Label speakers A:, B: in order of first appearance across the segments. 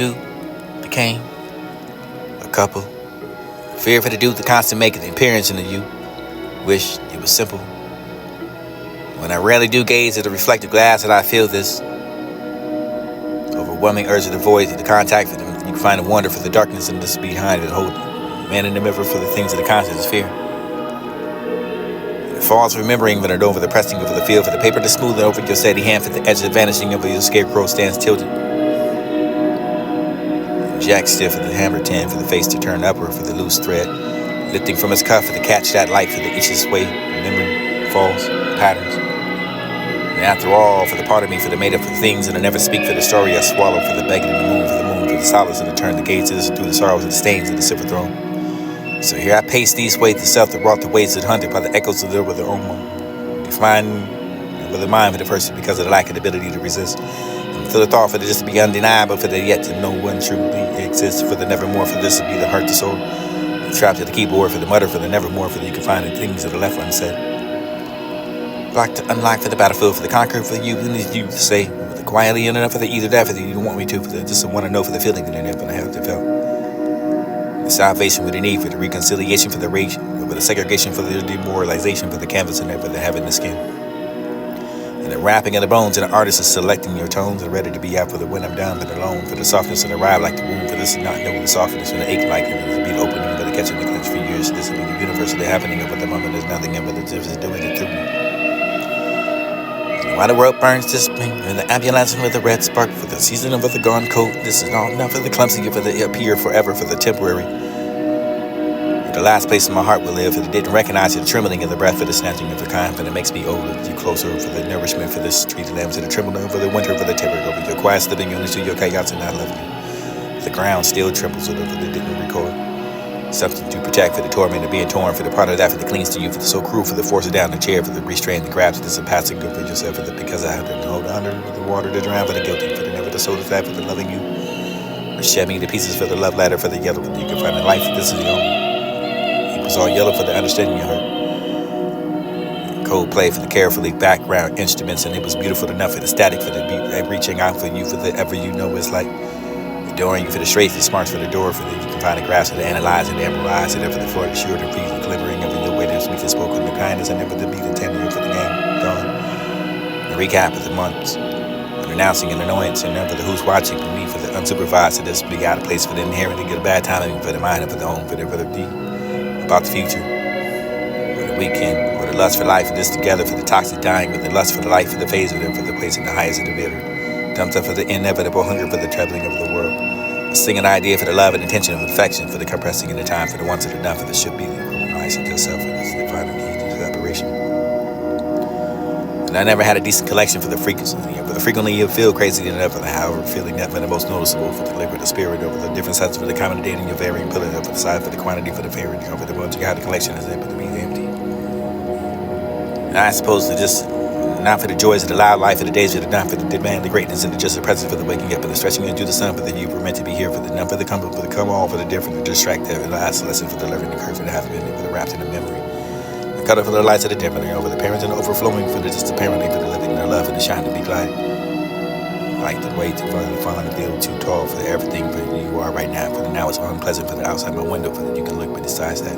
A: two became a couple. Fear for the dude, the constant making an appearance in the you. Wish it was simple. When I rarely do gaze at the reflective glass, that I feel this overwhelming urge of the void, the contact for them. You can find a wonder for the darkness and this behind it. Hold man in the mirror for the things of the conscience is fear. False remembering that over the pressing over the field for the paper to smooth it over your steady hand for the edge of the vanishing over your scarecrow stands tilted. Jack stiff for the hammer tin for the face to turn upward for the loose thread, lifting from his cuff for the catch that light for the itch's way, remembering falls, patterns. And after all, for the part of me for the made up for things and I never speak for the story I swallow for the begging of the moon for the solace and the turn the gates to listen through the sorrows and the stains of the silver throne. So here I pace these ways to self that wrought the ways that hunted by the echoes of their with their own moan. Define with the mind for the person because of the lack of the ability to resist. And for the thought for the just to be undeniable, for the yet to know one truly exists, for the nevermore for this to be the heart, the soul. The trap to the keyboard for the mutter, for the nevermore for the you can find the things that are left unsaid. Block to unlock for the battlefield, for the conquer for you and you to say, for the quietly enough for the either that for the you don't want me to, for the just want to know for the feeling that I never have to felt. The salvation with the need for the reconciliation for the rage, for the segregation for the demoralization for the canvas and for the having the skin. And the wrapping of the bones and the artist is selecting your tones and ready to be out for the when I'm done, for the loan, for the softness and the ride like the womb, for this not knowing the softness and the ache like it, the beat opening, for the catching the clench for years. This will be the universe of the happening of the moment there's nothing but the difference doing it through me. Why the world burns this spring, and the ambulance with the red spark for the season of the gone coat. This is all enough for the clumsy, for the appear forever, for the temporary. For the last place in my heart will live, for the didn't recognize the trembling of the breath, for the snatching of the kind, for the makes me older, you closer, for the nourishment, for the street lambs, for the trembling over the winter, for the terror over your quiet slipping into your chaos and I love you. The ground still trembles over the didn't record. Something to protect for the torment of being torn, for the part of that for the clings to you, for the so cruel, for the force it down the chair, for the restraint, the grabs, this is passing good for yourself, for the because I have to hold under the water to drown, for the guilty, for the never the soul to fat, for the loving you, for shed me to pieces for the love ladder, for the yellow, for the you can find the life, this is the only. It was all yellow for the understanding you heard. Cold play for the carefully background instruments, and it was beautiful enough for the static, for the beat, reaching out for you, for the ever you know it's like. Adoring you for the straight, the smarts for the door, for the you can find the grasp of the analyze and the emerald and for the floor, the sure to please, the glimmering of your way to speak and spoken, the kindness and never the beat, the tender for the game, gone. The recap of the months, and announcing an annoyance, and never the who's watching for me, for the unsupervised, to this be out of place, for the inherent to get a bad timing, for the mind and for the home, for the deep, about the future, for the weekend, for the lust for life, for this together, for the toxic dying, for the lust for the life, for the phase of them, for the place in the highest of the bitter. Dumped up for the inevitable hunger for the traveling of the world. A singing idea for the love and intention of affection, for the compressing in the time, for the ones that are done, for the should be, the compromising yourself, for the final need to separation. And I never had a decent collection for the frequency, for the frequently you feel crazy enough, for the however feeling that for the most noticeable, for the liquid, the spirit, over the different sides for the common date in your varying pillar, for the side, for the quantity, for the favorite, for the ones you got the collection is empty, to be empty. And I suppose to just not for the joys of the loud life of the days of the not for the demand, the greatness, and the just the presence for the waking up and the stretching into the sun, for the you were meant to be here, for the none for the comfort, for the come all, for the different, the distract, the last lesson for the learning, the curve, for the half minute, for the wrapped in the memory. The cut off for the lights of the different, over the parents and the overflowing, for the just apparently, for the living and the love and the shine to be gliding. Like the way to find the build too tall for the everything for you are right now, for the now it's unpleasant for the outside my window, for the you can look, but besides that.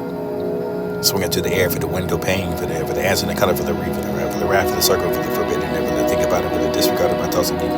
A: Swing into the air for the window pane, for the answer and the color for the reef, for the wrath, for the circle, for the forbidden, never to think about it, for the disregard of my thoughts and deep.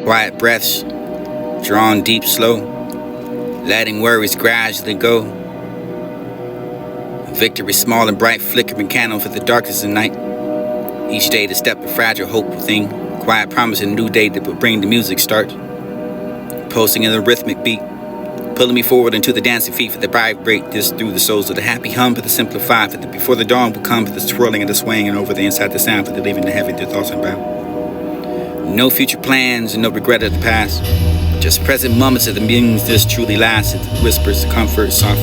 B: Quiet breaths, drawn deep, slow, letting worries gradually go. Victory small and bright, flickering candle for the darkest of night. Each day the step of fragile hope within, quiet promise a new day that will bring the music start. Pulsing in the rhythmic beat, pulling me forward into the dancing feet for the vibrate this through the souls of the happy hum for the simplified, for the before the dawn will come, for the swirling and the swaying and over the inside the sound, for the leaving the heavy their thoughts unbound. No future plans and no regret of the past, just present moments of the meanings this truly lasts. The whispers, the comfort, soft,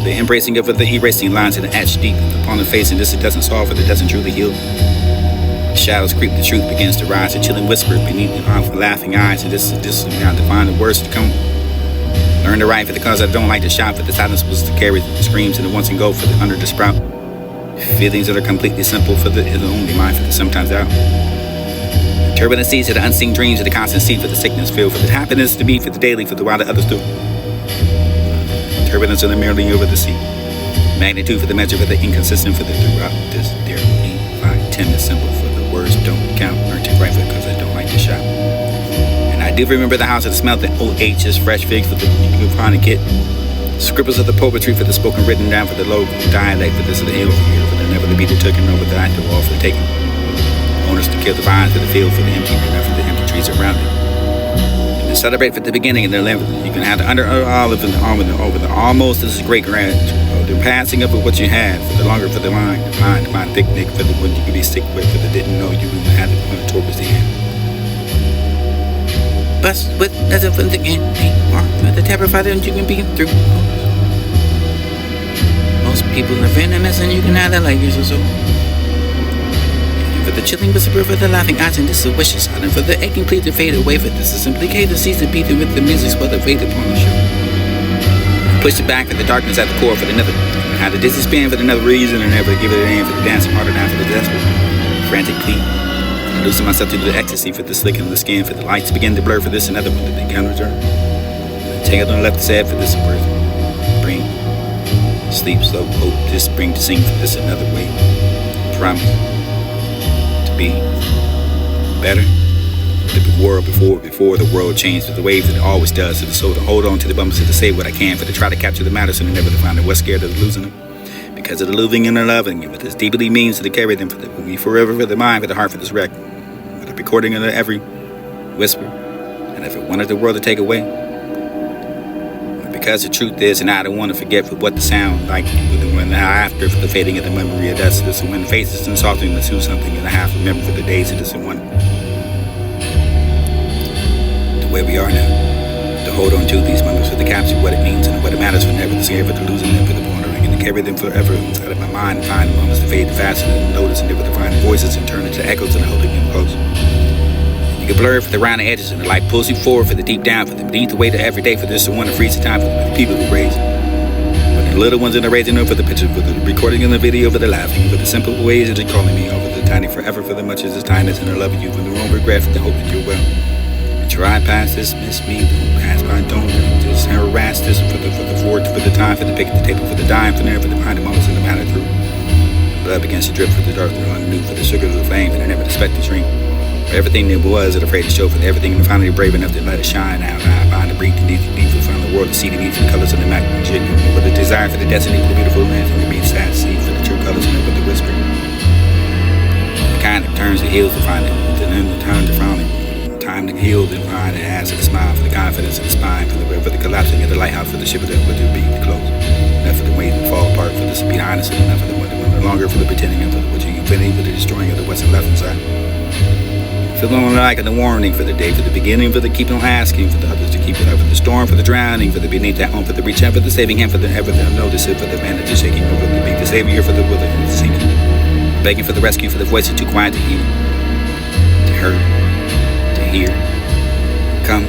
B: the embracing of the erasing lines and the etched deep upon the face, and this it doesn't solve, it doesn't truly heal. The shadows creep, the truth begins to rise, a chilling whisper beneath the arm for laughing eyes, and this is now to find the words to come. Learn to write for the cause I don't like to shout, for the silence was to carry the screams and the once and go for the under the sprout. Feelings that are completely simple for the only mind for the sometimes out. Turbulent seas of the unseen dreams of the constant sea for the sickness feel, for the happiness to be for the daily, for the while the others do. Turbulence of the merely over the sea. Magnitude for the measure for the inconsistent for the throughout this dear me. 5, 10 is simple for the words don't count. Learn to write for the cause I don't like to shout. I do remember the house of the smell that old H's fresh figs for the you can find a kid. Scribbles of the poetry for the spoken written down for the local dialect for this of the hill for here for the never to be the taken over the active all for the taking. Owners to kill the vines for the field for the empty enough for the empty trees around it. And to celebrate for the beginning and the 11th, you can have the under olive and the arm and the over the almost this is great grand. The passing of what you had for the longer for the line, the fine thick nick for the one you could be sick with for the didn't know you even had the one towards the end. Bust with nothing from the end, or the terrified and you can be through. Most people are venomous and you can have the layers or so. And for the chilling whisper for the laughing eyes and this is a wishes silent for the aching plea to fade away for this is simply K the season beating with the music's but the fade upon the show. Push it back for the darkness at the core for the never. Had the dizzy span for another reason and never give it a name for the dancing harder now for the desperate. Frantic plea. Losing myself to the ecstasy for the slicking of the skin, for the lights begin to blur for this another one that they can return. Tangled on the left side for this birth. Bring sleep, slow, hope, this spring to sing for this another way. Promise to be better. The world before the world changed with the waves that it always does. So the soul to hold on to the bumps to say what I can, for to try to capture the matters and never to find it. What's scared of losing them? Because of the living and the loving, and what this deeply means to carry them for the me forever for the mind, for the heart, for this wreck. With the recording of every whisper, and if it wanted the world to take away. Because the truth is, and I don't want to forget for what the sound like when the after for the fading of the memory of dust. This when faces and softening to do something and I have to remember for the days of this and one. The way we are now, to hold on to these moments for the capture what it means and what it matters for never to scare for the losing them for the wandering and to carry them forever inside of my mind and find the moments to fade faster than notice and never to find voices and turn into echoes and holding them close. You can blur for the round edges and the light pulls you forward for the deep down for the beneath the weight of every day for this and one to freeze the time for the people who raise. For the little ones in the raising up for the picture, for the recording and the video, for the laughing, for the simple ways that you're calling me over the tiny forever for the much as this time is and I love you for the wrong regret for the hope that you're well. Try past this, miss me, don't pass by, don't just harass this for the forward, for the time, for the pick, the table, for the dime, for never, for the behind the moments and the matter through. Blood begins to drip for the dark, the unknew, for the sugar of the flame, for the never expect to drink. For everything that was, it afraid to show, for everything and finally brave enough to let it shine out. I find the breathe and deep for find the world to see the needs and the colors of the magnet, for the desire for the destiny, for the beautiful land, for the being sad to see, for the true colors and for the whisper. The kind that turns the heels to find it, and then the time to frown it. Time to heal the mind and ass of the smile for the confidence of the spine for the collapsing of the lighthouse for the ship of the be the close. Enough for the weight and fall apart for this be honest and enough for the no longer for the pretending of the what you infinity for the destroying of the what's left inside. Feeling like the warning for the day for the beginning for the keep on asking for the others to keep it up for the storm for the drowning for the beneath that home for the reach out for the saving hand for the ever the notice it for the man that is shaking over the beat the savior for the will of sinking begging for the rescue for the voices too quiet to hear to hurt. Here, come.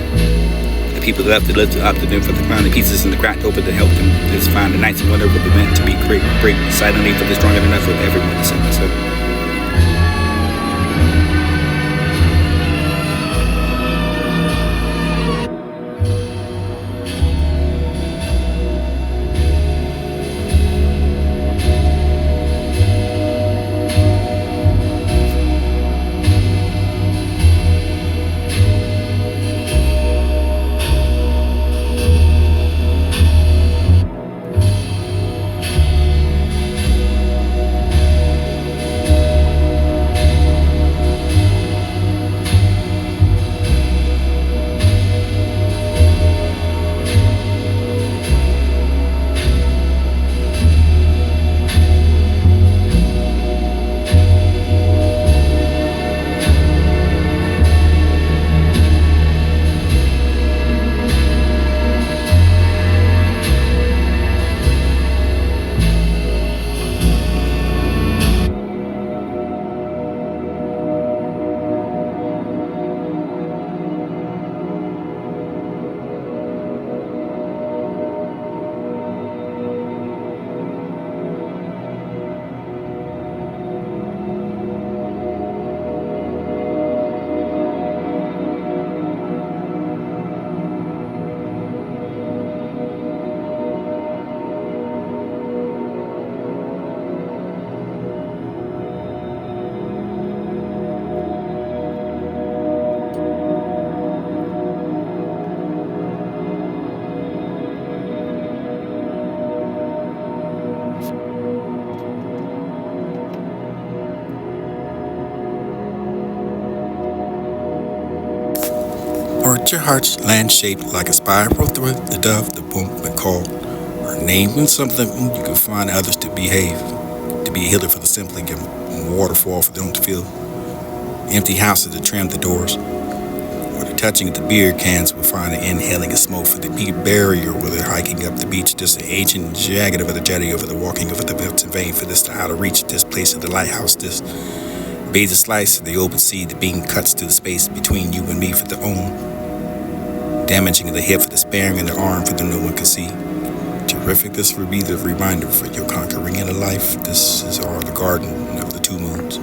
B: The people left to live up to them for the crown, the pieces and the cracked open to help them. Just find the nights and wonder what they meant to be great, break silently for the stronger enough for everyone to send us up. Heart, your heart's land shaped like a spiral through the dove, the boom and call. Her name means something you can find others to behave, to be a healer for the simply, give waterfall for them to feel. Empty houses to trim the doors, or the touching of the beer cans will find an inhaling of smoke for the beat barrier, where they're hiking up the beach, just an ancient jagged over the jetty, over the walking over the built in vain for this to how to reach this place of the lighthouse, this bathe a slice of the open sea, the beam cuts through the space between you and me for the own, damaging the hip for the sparing and the arm for the no one can see. Terrific, this will be the reminder for your conquering in a life. This is all the garden of the two moons.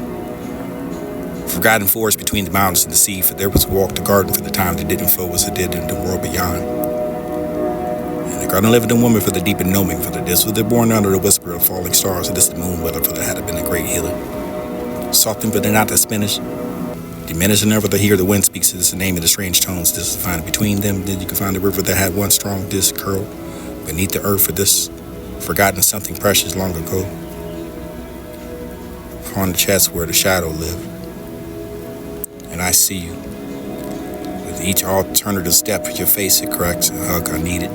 B: Forgotten forest between the mountains and the sea, for there was walk the garden for the time that didn't flow as it did in the world beyond. And the garden lived in woman for the deep and knowing, for the this was the born under the whisper of falling stars, and this the moon weather, for there had been a great healer. Softened but not to spinish, diminished and never to hear the wind speaks, this is the name of the strange tones, this is find between them, then you can find the river that had one strong disc curl beneath the earth for this, forgotten something precious long ago. Upon the chest where the shadow lived. And I see you. With each alternative step, your face it cracks, a hug I needed.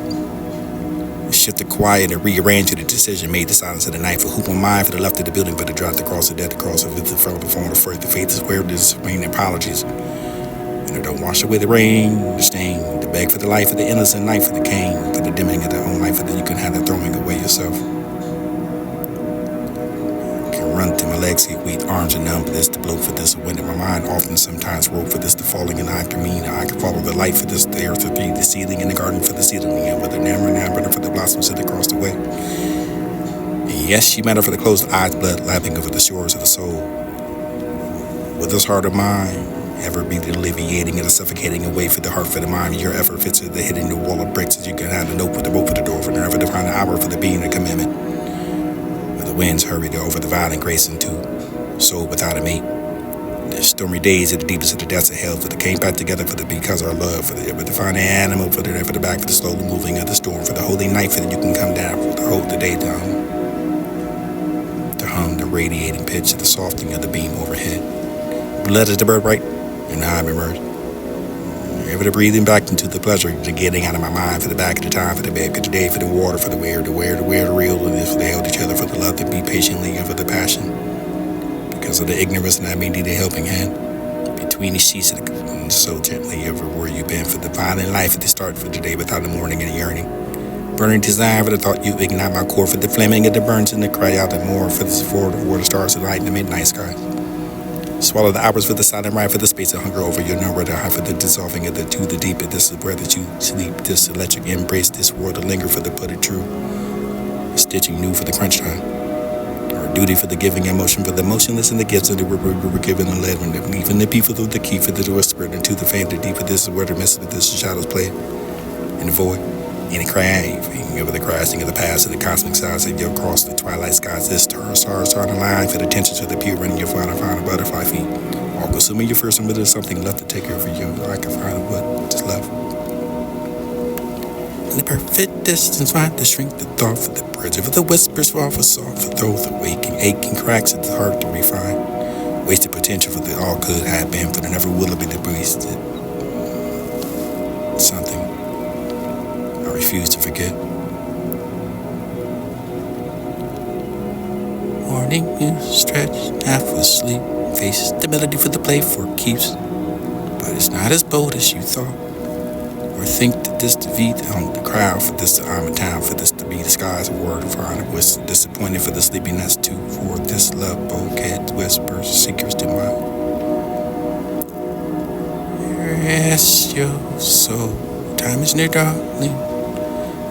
B: Shift the quiet and rearrange the decision, made the silence of the night for hoop on mine for the left of the building, but the drop across the dead across of the felt the phone afraid the faith is where this rain apologies. And it don't wash away the rain, the stain, the beg for the life of the innocent night for the cane, for the dimming of the own life, that you can have the throwing away yourself. Can run through my legs, get weak, arms are numb for this, the blow for this, the wind in my mind often sometimes rope for this, the falling, and I can mean I can follow the light for this, the earth for three, the ceiling in the garden for the ceiling, and with the namber for the blossoms that across the way. And yes, she matter for the closed eyes, blood lapping over the shores of the soul. With this heart of mine, ever be the alleviating and the suffocating away for the heart for the mind, your effort fits the hitting the wall of bricks as you can have the note with the rope for the door for never to find the hour for the being a commitment. Where the winds hurried over the violent grace into soul without a mate. The stormy days at the deepest of the depths of hell for the came back together for the because our love for the ever to find the animal for the back for the slowly moving of the storm for the holy night for that you can come down for the hold the day down. To hum the radiating pitch of the softening of the beam overhead. Blood is the bird right. And I'm immersed. Ever the breathing back into the pleasure, the getting out of my mind for the back of the time, for the bed, for the day, for the water, for the where, the real, and if they held each other, for the love to be patiently, and for the passion. Because of the ignorance, and I may need a helping hand. Between the sheets of the so gently, everywhere you've been, for the violent life at the start for the day, without the morning and the yearning. Burning desire for the thought you ignite my core, for the flaming of the burns and the cry out and more, for this forward of where the stars of light in the midnight sky. Swallow the hours for the silent ride, for the space of hunger over your number, the high for the dissolving of the to the deep, and this is where that you sleep, this electric embrace, this world to linger for the put it true, stitching new for the crunch time, our duty for the giving emotion, for the motionless and the gifts of the river we were given and led, when even the people through the key for the whisper into the fan, the deeper, this is where the mist of this shadows play, in the void, in the craving over the crashing of the past of the cosmic size of your cross the twilight skies, this stars are the line for the tension to the pure running your final butterfly feet. All consuming your first, and there's something left to take over you. I can find what is love. In the perfect distance, find the strength, the thought for the bridge of the whispers, fall for soft, for throw the waking, aching cracks at the heart to refine. Wasted potential for the all could have been, for the never will be the breeze. Something I refuse to forget. Morning you stretch, half asleep, face the melody for the play for keeps. But it's not as bold as you thought, or think that this defeat on the crowd, for this to I'm in town, for this to be the skies a word of honor, was disappointed for the sleepiness too, for this love bouquet whispers secrets to mine. Rest your soul, time is near, darling.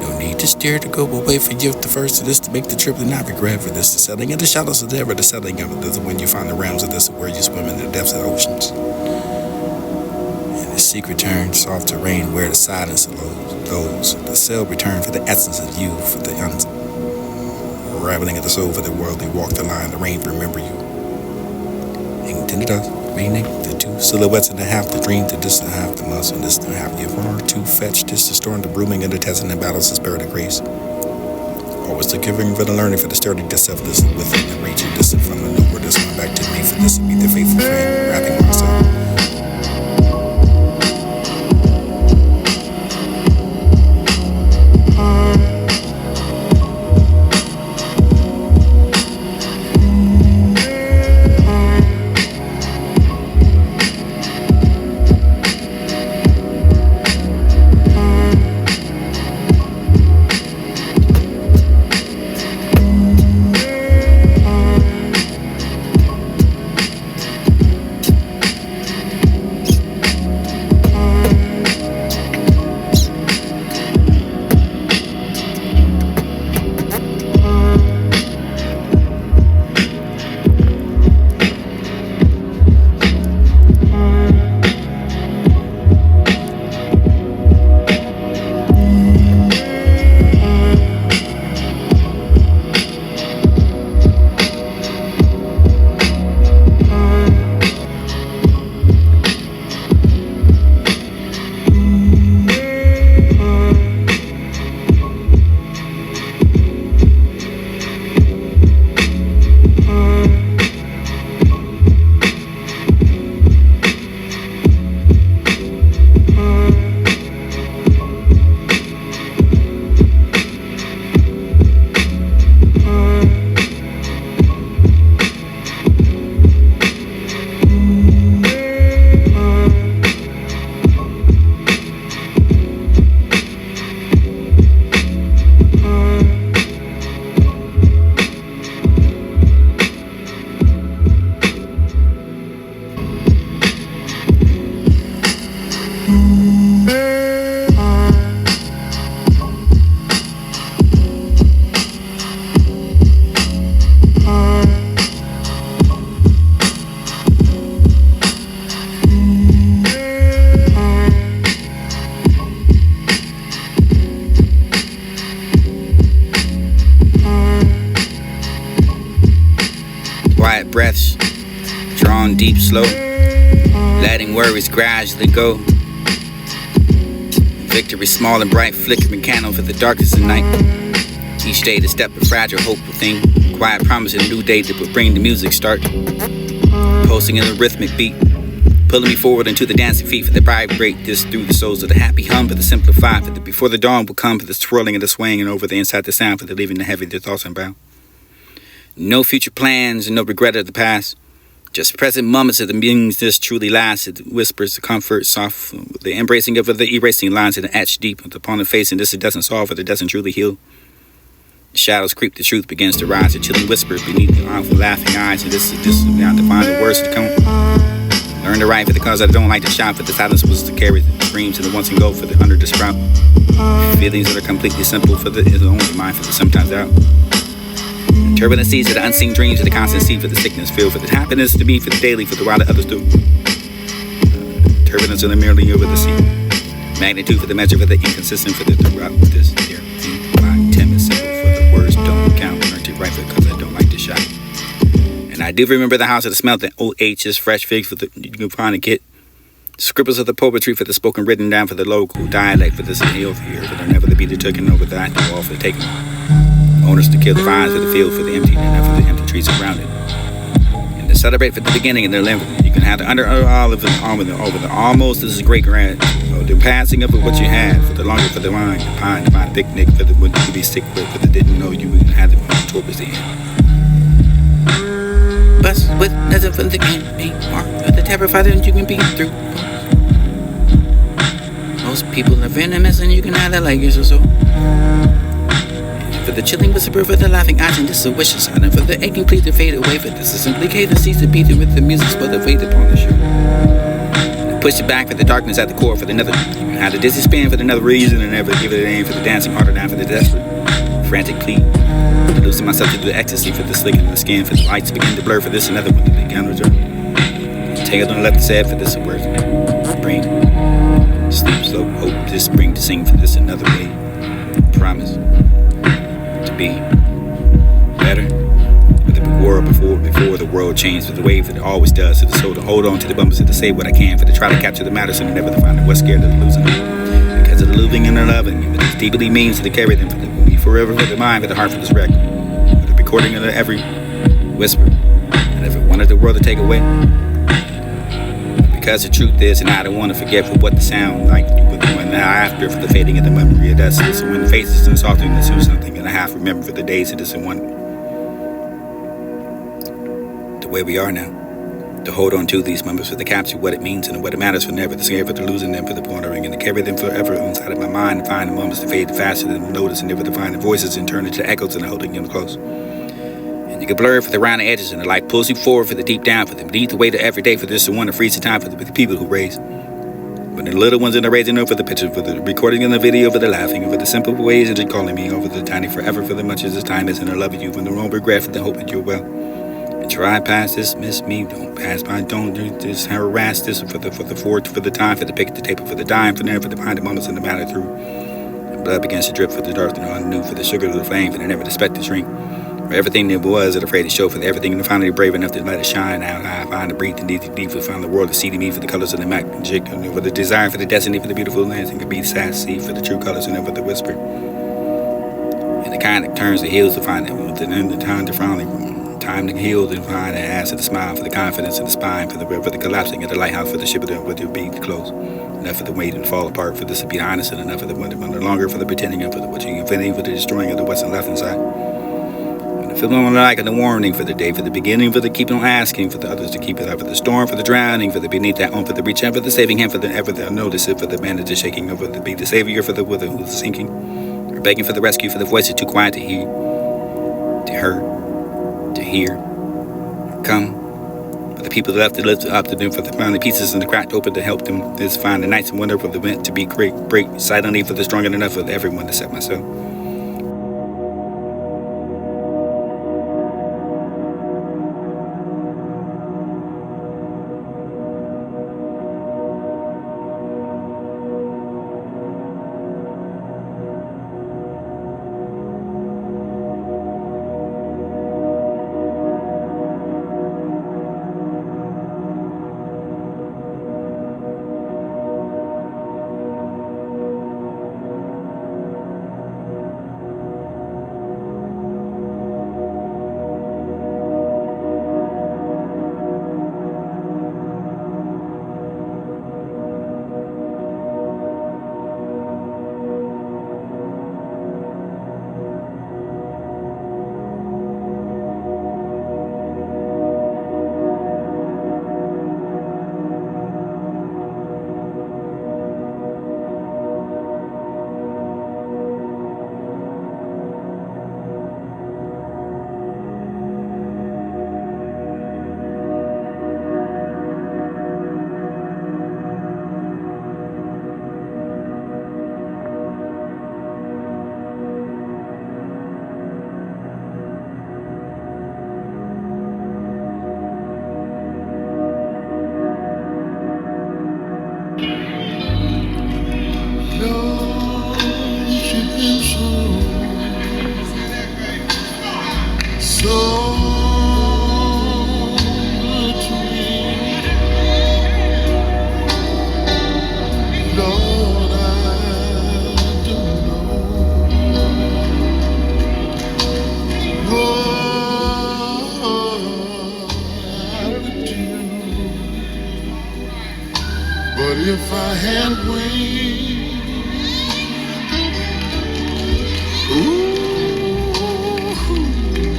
B: No need to steer to go away for you the first of this to make the trip and not regret for this. The setting of the shadows of ever the setting of it. This is when you find the realms of this where you swim in the depths of the oceans. And the secret turns soft to rain where the silence goes. The cell return for the essence of you, for the unraveling of the soul for the world. They walk the line, the rain remember you. Into the dust, meaning the two silhouettes and a half, the dream, the distant half, the muscle, and distant half, the far to fetch, this the storm, the brooming, and the testing, and battles, the spirit of grace. Always the giving for the learning, for the sturdy, the self, this within the reaching, this from the new word, this one back to me, for this to be the faithful friend, wrapping myself. quiet breaths, drawn deep, slow, letting worries gradually go. Victory small and bright, flickering candle for the darkest of night. Each day the step of fragile, hopeful thing. Quiet promise of a new day that would bring the music start. Pulsing in a rhythmic beat, pulling me forward into the dancing feet for the vibrate this through the souls of the happy hum for the simplified, for the before the dawn will come, for the swirling and the swaying and over the inside the sound, for the leaving the heavy the thoughts unbound. No future plans and no regret of the past. Just present moments of the meanings this truly lasts. It whispers the comfort, soft, the embracing of the erasing lines and etched deep upon the face, and this it doesn't solve, it doesn't truly heal. The shadows creep, the truth begins to rise, a chilling whisper beneath the awful laughing eyes, and this is now to find the words to come. Learn to write for the cause I don't like to shout, for the silence was to carry the dreams and the once and go for the under the sprout. Feelings that are completely simple for the is only mind for the sometimes out. Turbulent seeds of the unseen dreams of the constant seed for the sickness feel, for the happiness to me, for the daily, for the while that others do. Turbulence in the merely over the sea. Magnitude for the measure, for the inconsistent, for the throughout this dear thing. My timid simple, for the words don't count. Learn to write because I don't like to shout. And I do remember the house of the smell that old H's fresh figs for the you can find and get. Scribbles of the poetry for the spoken written down for the local dialect for this hill here, for there never to be the taken over the active wall for the taking. Owners to kill the vines for the field for the empty and for the empty trees around it. And to celebrate for the beginning and the limit. You can have the under olive and over the almost this is great grand. The passing of what you had for the longer for the wine, the pine, the fine picnic for the wood to be sick with for the didn't know you would have the towards the end. But with nothing for the enemy, mark for the terrified and you can be through. Most people are venomous and you can have that like yours or so. For the chilling whisper, for the laughing eyes, and this is a wish sign, and for the aching plea to fade away, for this is simply cave and cease to beat it with the music spell that wait upon the shore. And push it back for the darkness at the core, for the another. You had a dizzy spin for another reason, and never give it a name for the dancing harder now for the desperate, frantic plea. To loosen myself to the ecstasy for the slicking of the skin, for the lights begin to blur, for this another one that began to return. Tangled on the left side for this a word. Bring sleep, slow, hope this spring to sing for this another way. Promise. Be better with the world before the world changed with the wave that it always does, to the soul to hold on to the bumpers, to say what I can, for to try to capture the matters and never to find it what's scared of losing them because of the living and the loving and it deeply means to carry them for the forever for the mind for the heart for this record for the recording of every whisper and if it wanted the world to take away because the truth is and I don't want to forget for what the sound like with the one now after for the fading of the memory of that so when the faces and softening to something and I half remember for the days it isn't one the way we are now to hold on to these moments for the capture what it means and what it matters for never the scare for the losing them for the pondering and to carry them forever inside of my mind and find the moments to fade faster than notice and never to find the voices and turn into echoes and holding them close and you can blur for the round edges and the light pulls you forward for the deep down for the beneath the weight of every day for this and one to freeze the time for the people who raise but the little ones in the raising over the picture for the recording and the video for the laughing over the simple ways and calling me over the tiny forever for the much as this time is and I love you for the wrong regret for the hope that you're well and try past this miss me don't pass by don't do this harass this for the forward for the time for the pick the taper for the dime for never to find the moments in the matter through and blood begins to drip for the dark and unknew for the sugar of the flame for the never to expect to shrink for everything that was and afraid to show for the everything and finally brave enough to let it shine out high find to breathe and deep for find the world to see to me for the colors of the magic and for the desire for the destiny for the beautiful lands and could be sad see for the true colors and for the whisper and the kind that turns the heels to find it with the time to finally time to heal and find the ass of the smile for the confidence in the spine for the collapsing of the lighthouse for the ship of the with your beat close enough for the weight and fall apart for this to be honest and enough for the wonder no longer for the pretending of for the what you infinity for the destroying of the what's left inside. Feeling like a warning for the day, for the beginning, for the keep on asking, for the others to keep it up, for the storm, for the drowning, for the beneath that on, for the reach out, for the saving hand, for the ever the notice it, for the bandage shaking over the be the savior, for the wither who's sinking, or begging for the rescue, for the voices too quiet to hear, to hear, come, for the people that left to live up to them, for the finally pieces and the cracked open to help them, this find the nights and wonder for the meant to be great, break silently for the strong enough for everyone to set myself.
C: so good to me. Lord, I don't know what I would do, but if I had wings, ooh,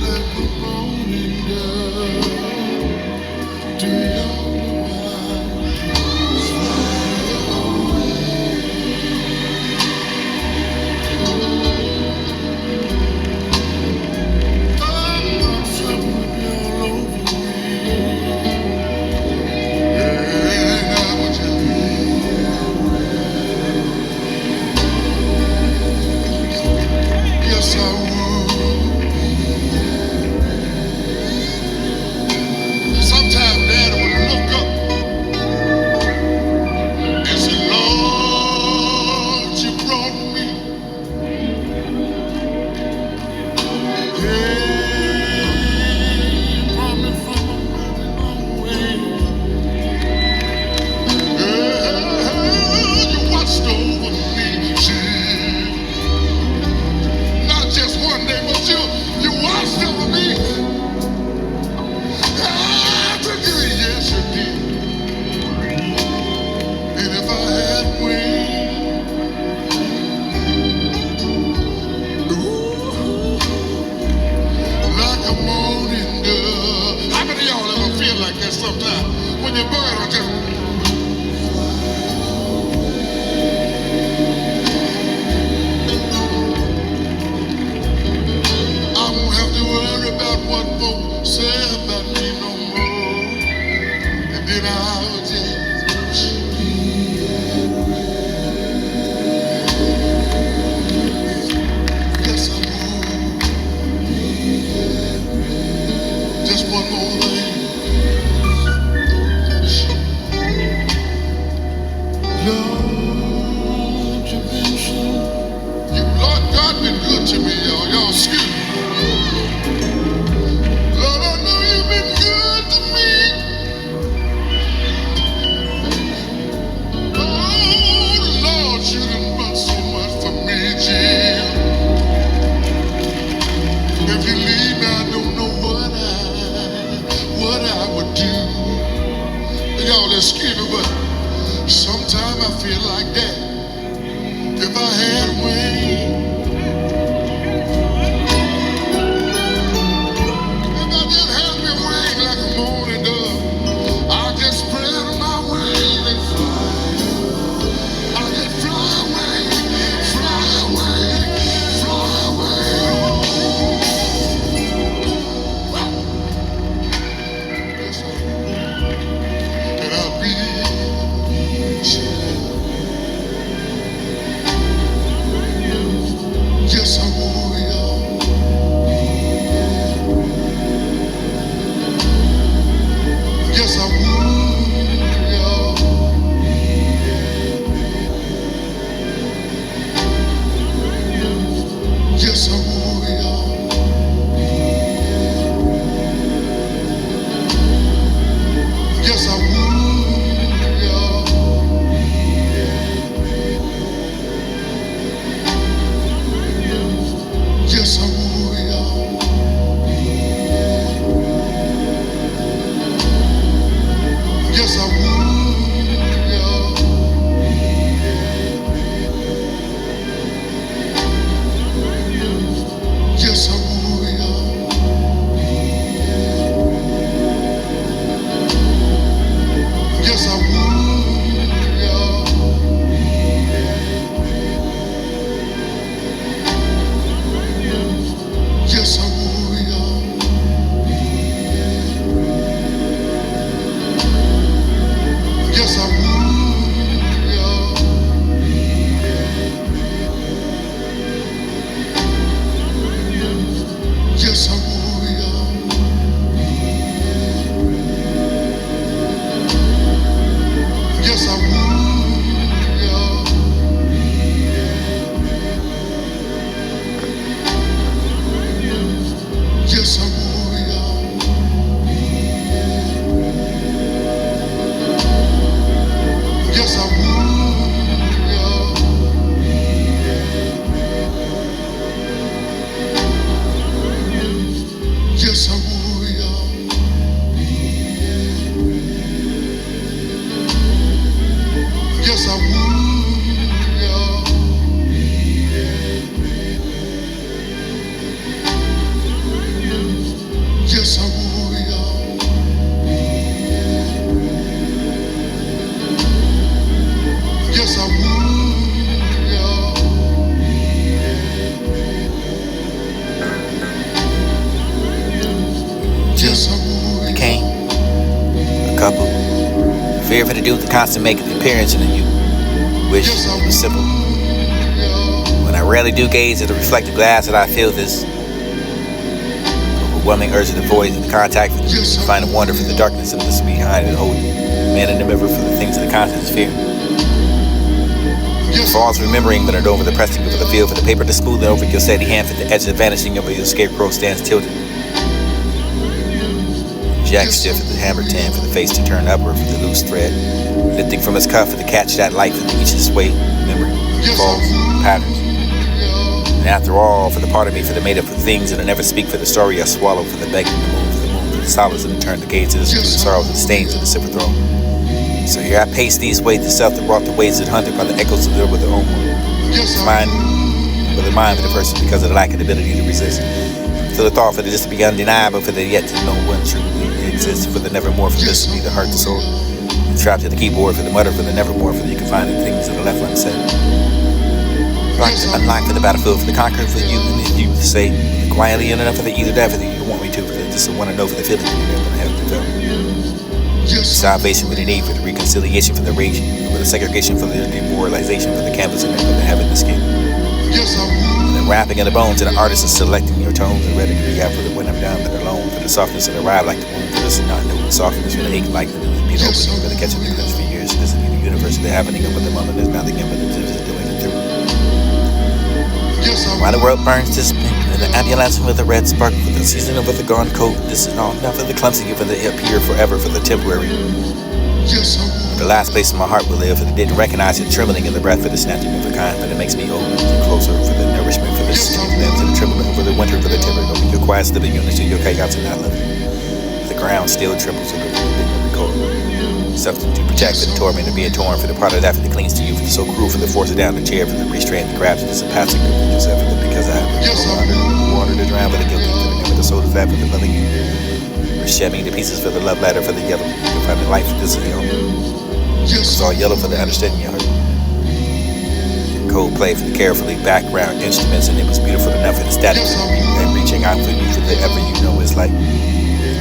C: like a morning dove, do y'all know I'm trouble would be all over me? And I would just yes, I would. Sometimes Daddy would look up and say, Lord, you brought me. Hey, brought me from a mighty long way. Hey, you watched over me, Jesus. Not just one day, but you watched over me. Every day, yes, you did. And if I had wings, ooh, like a morning dove. How many of y'all ever feel like that sometimes? When your bird will just, I won't have to worry about what folks say about me no more. And then I'll just, yes, I would. Just one more thing. Lord, you've been so, Lord God been good to me, y'all. Y'all excuse me. Lord, I know you've been good to me. Oh, Lord, you done done so much for me, Jesus. If you leave me, I don't know what I would do. Y'all excuse me, but sometimes I feel like that. If I had wings, if I just had me wings like a morning dove, I'll just spread my wings and fly. I'll just fly away, fly away, fly away. Yes, sir. And I'll be
A: couple. Fear for the dude, the constant making the appearance in the you. Wish it was simple. When I rarely do gaze at the reflective glass, that I feel this overwhelming urge of the void and the contact for the find a wonder for the darkness and this behind and holding. Man in the mirror for the things of the constant sphere. Falls remembering but over the pressing of the field for the paper to smoothing over your steady hand for the edge of vanishing over your scarecrow stands tilted. Jack stiff at the hammer tan for the face to turn upward for the loose thread. Lifting from his cuff for the catch that light for the each his way. Memory, falls, patterns. And after all, for the part of me for the made up for things that I never speak for the story I swallow for the begging the moon for the solace and the turn the gaze to the sorrows and stains of the silver throne. So here I pace these ways to self that wrought the ways that hunted by the echoes of their with their own mind, with the mind of the person because of the lack of ability to resist. For the thought for the just to be undeniable, for the yet to know what truly exists, for the nevermore for this to be the heart, the soul. Trapped to the keyboard for the mutter, for the nevermore, for the you can find the things that are left unsaid. Unlock for the battlefield, for the conqueror, for you and then you say quietly enough for the either that, for the you want me to, for the just want to know for the feeling you're never gonna have to feel. Salvation with the need for the reconciliation for the rage, for the segregation for the demoralization for the canvas and for the heaven the skin. And the wrapping of the bones and the artist is selecting your tones and ready to be out for the when I'm down but alone, for the softness of the ride like the wound, for this not new softness for the ache like the beat open for the catching the clinch for years, this is the universe of the happening of the moment there's nothing but the doing it through. While the world burns this pink and the ambulance with the red spark for the season of the gone coat, this is all not for the clumsy, for the appear forever for the temporary. The last place in my heart will live, for the didn't recognize it trembling in the breath for the snatching of the kind, but it makes me older and closer for the nourishment for the limbs and the trembling over the winter for the timber over your quiet living units to your chaos and not living. The ground still trembles over the big record. Something to protect and torment and being torn for the part of that for the clings to you for the so cruel for the force it down the chair for the restraint the grabs and the sympathetic of yourself for the because I have the water to drown for the guilty for the name of the soul of fat for the loving you. For shedding the pieces for the love ladder for the yellow. You'll find the life for this hill. It's all yellow for the understanding your heart. Cold play for the carefully background instruments and it was beautiful enough for the static and reaching out for you for the ever you know it's like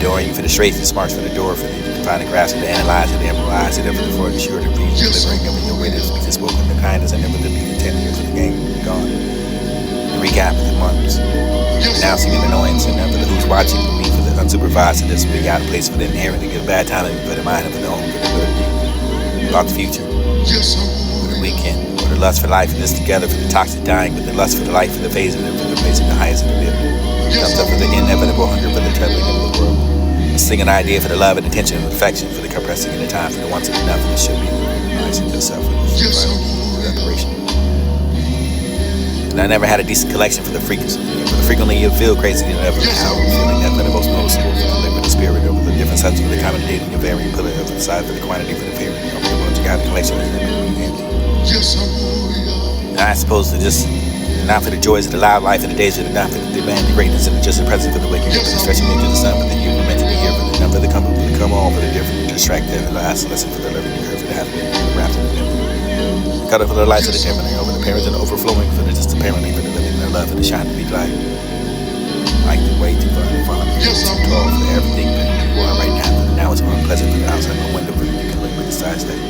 A: adoring you for the straight and smarts for the door for the find the grasp and the analyze and the emeralize and ever for the sure to be delivering of your way to speak the spoken the kindness and never to be the 10 years of the game gone. The recap of the months. Announcing an annoyance and never the who's watching for me for the unsupervised and this will be out of place for the inherent to give bad time for the mind and for the home for the ability. About the future. For the weekend. For the lust for life and this together for the toxic dying with the lust for the life for the phase and for the phase of the highest of the middle. Comes up for the inevitable hunger for the traveling of the world. Sing an idea for the love and attention and affection for the compressing in the time for the once and enough and it should be nice and yourself for the reparation. And I never had a decent collection for the frequency. For the frequently you feel crazy and never how feeling that the most noticeable for the liquid the spirit over the different sides for the common date and your varying pillar over the side for the quantity for the period over the ones you got the collection and empty. And I suppose to just not for the joys of the loud life and the days of the not for the demand, the greatness and the just the present for the waking up and the stretching into the sun, but the you were meant to be here for the number the come on for the different, distracted and the last lesson for the living, the curve for the happening, the wrapped in the memory. Cut off for the lights of the tempering over the parents and the overflowing for the just apparently for the living, their love and the shine to be light. Like the way too far and far, too tall for everything that you are right now, but now it's unpleasant for the outside my window for the you can look with the size that.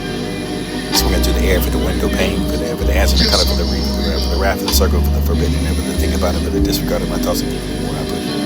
A: Swinging through the air for the window pane, for the answer, the color for the reason, for the wrath, for the circle, for the forbidden, never to think about it, but the disregard of my thoughts and even more I put it.